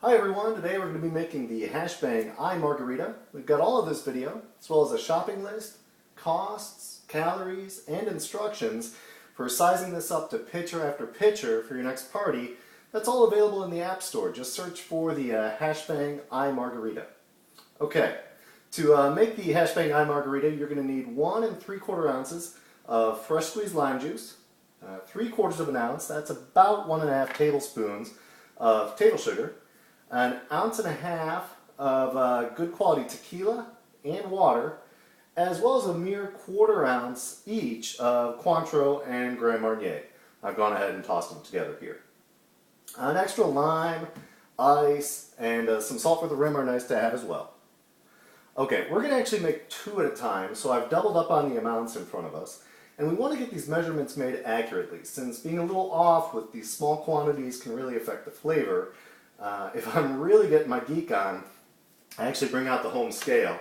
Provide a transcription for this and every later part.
Hi everyone, today we're going to be making the HashBang iMargarita. We've got all of this video, as well as a shopping list, costs, calories, and instructions for sizing this up to pitcher after pitcher for your next party. That's all available in the App Store. Just search for the HashBang iMargarita. Okay, to make the HashBang iMargarita, you're going to need 1 3/4 ounces of fresh squeezed lime juice, 3/4 of an ounce, that's about 1½ tablespoons of table sugar, 1.5 ounces of good quality tequila and water, as well as a mere 1/4 ounce each of Cointreau and Grand Marnier. I've gone ahead and tossed them together here. An extra lime, ice, and some salt for the rim are nice to have as well. Okay, we're going to actually make 2 at a time, so I've doubled up on the amounts in front of us. And we want to get these measurements made accurately, since being a little off with these small quantities can really affect the flavor. If I'm really getting my geek on, I actually bring out the home scale,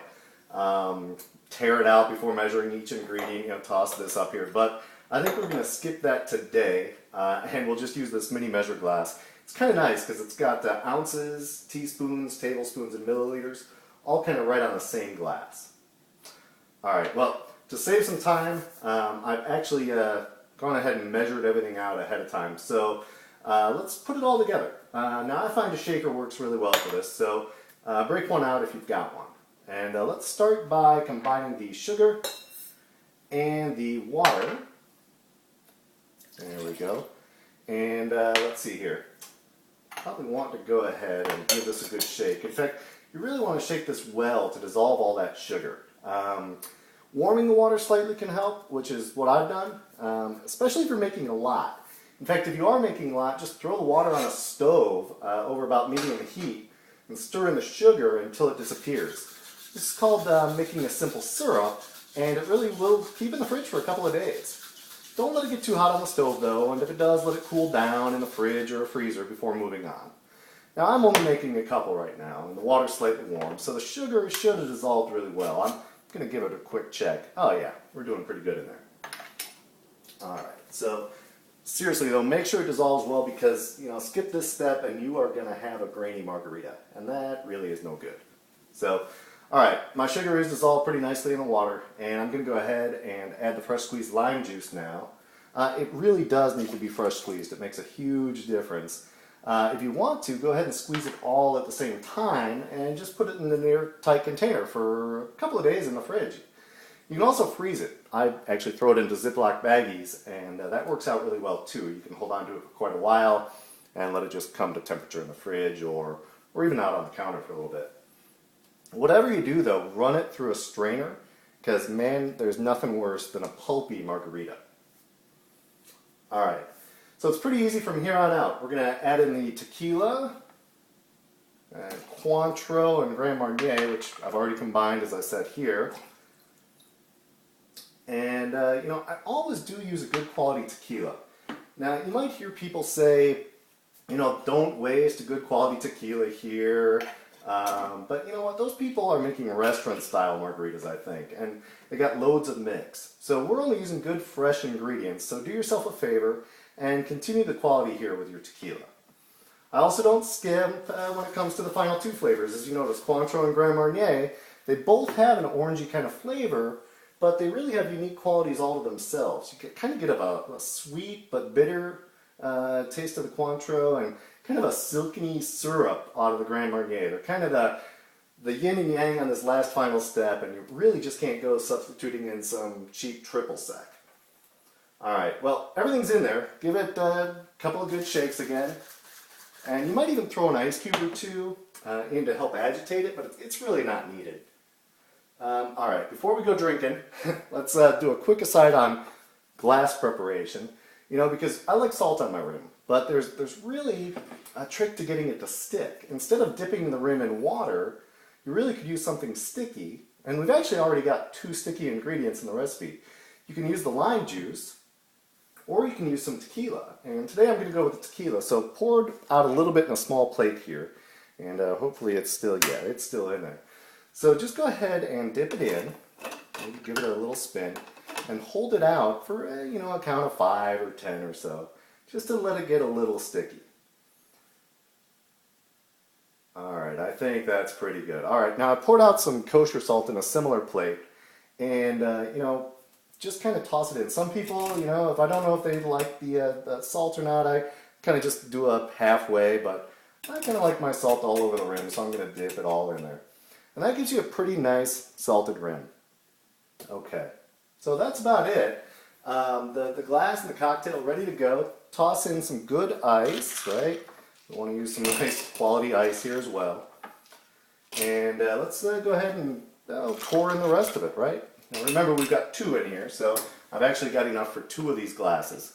tear it out before measuring each ingredient, toss this up here. But I think we're going to skip that today, and we'll just use this mini measure glass. It's kind of nice because it's got ounces, teaspoons, tablespoons, and milliliters, all kind of right on the same glass. Alright, well, to save some time, I've actually gone ahead and measured everything out ahead of time. So let's put it all together. Now I find a shaker works really well for this, so break one out if you've got one. And let's start by combining the sugar and the water. There we go. And let's see here. Probably want to go ahead and give this a good shake. In fact, you really want to shake this well to dissolve all that sugar. Warming the water slightly can help, which is what I've done, especially if you're making a lot. In fact, if you are making a lot, just throw the water on a stove over about medium heat and stir in the sugar until it disappears. This is called making a simple syrup, and it really will keep in the fridge for a couple of days. Don't let it get too hot on the stove though, and if it does, let it cool down in the fridge or a freezer before moving on. Now I'm only making a couple right now, and the water's slightly warm, so the sugar should have dissolved really well. I'm going to give it a quick check. Oh yeah, we're doing pretty good in there. Alright, so seriously though, make sure it dissolves well because, skip this step and you are going to have a grainy margarita, and that really is no good. So, alright, my sugar is dissolved pretty nicely in the water, and I'm going to go ahead and add the fresh squeezed lime juice now. It really does need to be fresh squeezed. It makes a huge difference. If you want to, go ahead and squeeze it all at the same time and just put it in an airtight container for a couple of days in the fridge. You can also freeze it. I actually throw it into Ziploc baggies, and that works out really well too. You can hold on to it for quite a while and let it just come to temperature in the fridge or even out on the counter for a little bit. Whatever you do though, run it through a strainer because man, there's nothing worse than a pulpy margarita. Alright. So it's pretty easy from here on out. We're going to add in the tequila, and Cointreau and Grand Marnier, which I've already combined as I said here. And, I always do use a good quality tequila. Now, you might hear people say, don't waste a good quality tequila here. But you know what? Those people are making restaurant-style margaritas, I think, and they got loads of mix. So we're only using good, fresh ingredients, so do yourself a favor and continue the quality here with your tequila. I also don't skimp when it comes to the final 2 flavors. As you notice, Cointreau and Grand Marnier, they both have an orangey kind of flavor, but they really have unique qualities all to themselves. You kind of get a sweet but bitter taste of the Cointreau and kind of a silky syrup out of the Grand Marnier. They're kind of the yin and yang on this last final step, and you really just can't go substituting in some cheap triple sec. Alright, well, everything's in there. Give it a couple of good shakes again. And you might even throw an ice cube or 2 in to help agitate it, but it's really not needed. Alright, before we go drinking, let's do a quick aside on glass preparation. Because I like salt on my rim, but there's really a trick to getting it to stick. Instead of dipping the rim in water, you really could use something sticky, and we've actually already got 2 sticky ingredients in the recipe. You can use the lime juice, or you can use some tequila. And today I'm going to go with the tequila. So poured out a little bit in a small plate here. And hopefully it's still in there. So just go ahead and dip it in. Maybe give it a little spin. And hold it out for, a count of 5 or 10 or so. Just to let it get a little sticky. Alright, I think that's pretty good. Alright, now I poured out some kosher salt in a similar plate, and you know, just kind of toss it in. Some people, you know, if I don't know if they like the salt or not, I kind of just do a halfway, but I kind of like my salt all over the rim, so I'm going to dip it all in there. And that gives you a pretty nice salted rim. Okay, so that's about it. The glass and the cocktail ready to go. Toss in some good ice, right? We want to use some nice quality ice here as well. And let's go ahead and pour in the rest of it, right? Now remember, we've got 2 in here, so I've actually got enough for 2 of these glasses.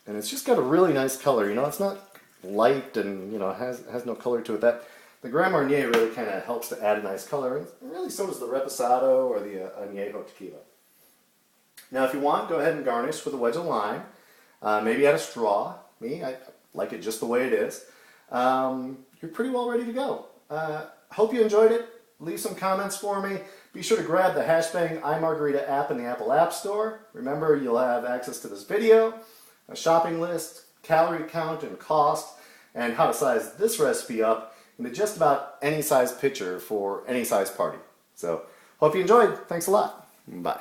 And it's just got a really nice color. You know, it's not light and, you know, has no color to it. The Grand Marnier really kind of helps to add a nice color. And really so does the Reposado or the Añejo tequila. Now if you want, go ahead and garnish with a wedge of lime. Maybe add a straw. I like it just the way it is. You're pretty well ready to go. Hope you enjoyed it. Leave some comments for me. Be sure to grab the HashBang iMargarita app in the Apple App Store. Remember, you'll have access to this video, a shopping list, calorie count and cost, and how to size this recipe up into just about any size pitcher for any size party. So, hope you enjoyed. Thanks a lot. Bye.